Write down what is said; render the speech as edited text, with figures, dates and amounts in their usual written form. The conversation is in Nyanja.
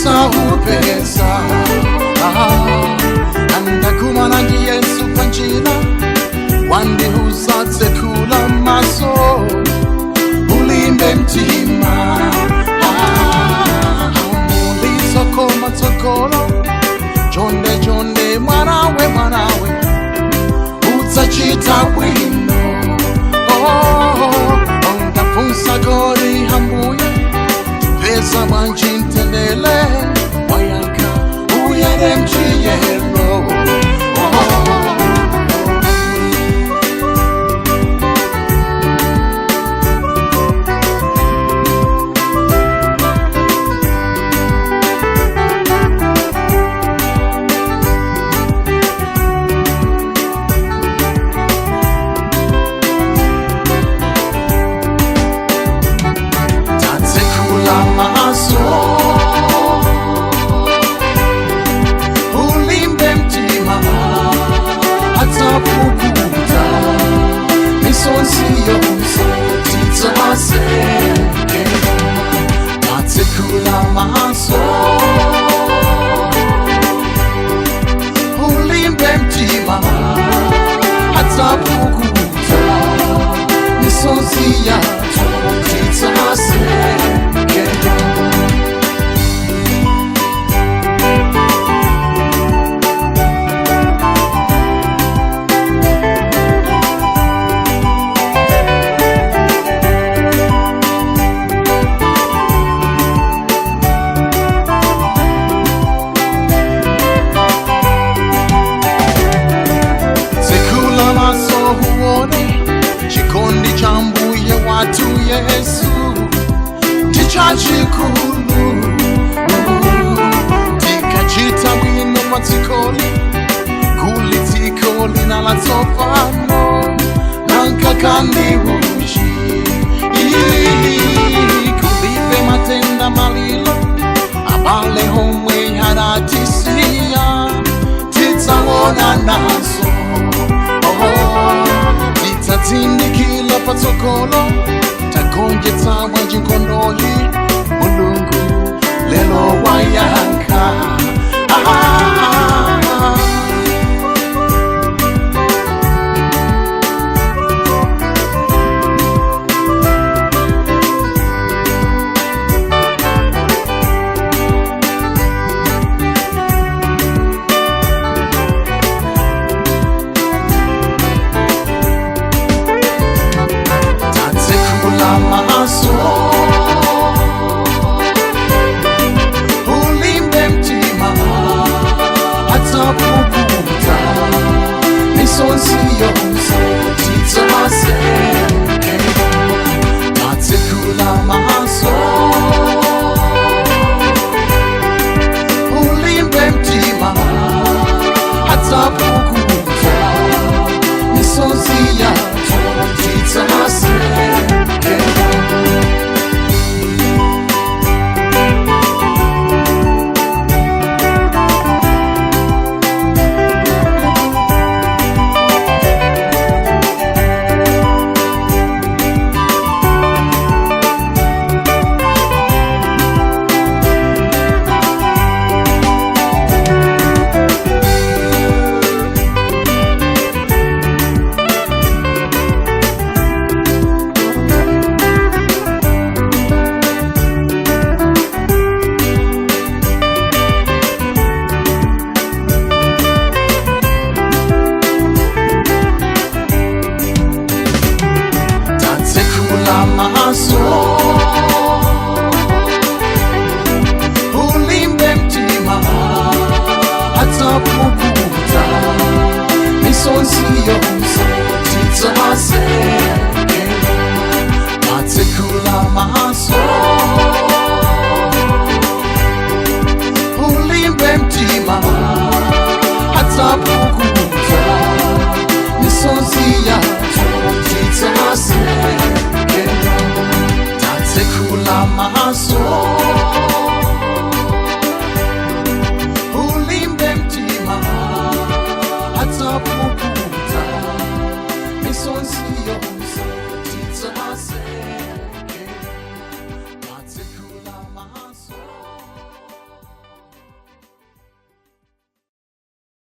Saupesa Andakumana ndi Yesu panjira wandiuza tsekula maso ulimbe mtima mulitsokoma tsokolo chonde chonde mwanawe udzachita bwino ndafunsa kodi Ambuye pesa bwanji ntendele wayanka uyere mchiyero ulimbe mtima atapukuta misonzi yonse tidzaseke tatsekula maso ulimbe mtima atapukuta misonzi yathu tidzaseke chikondi cha Mbuye watu Yesu ndichachikulu tikachita bwino mwatsikoli kulitsikoli nalatsopano nankakandi uchi kulibe matenda malilo abale homwe haratisiya titsawona naso tindikila patsokolo tagonjetsa mwanjikondoli Mulungu lelo wayanka ulimbe mtima atapukuta misonzi yonse tidzaseke tatsekula maso ulimbe mtima atapukuta misonzi yathu tidzaseke ulimbe mtima atapukuta misonzi yonse tidzaseke tatsekula maso ulimbe mtima atapukuta misonzi yathu tidzaseke tatsekula maso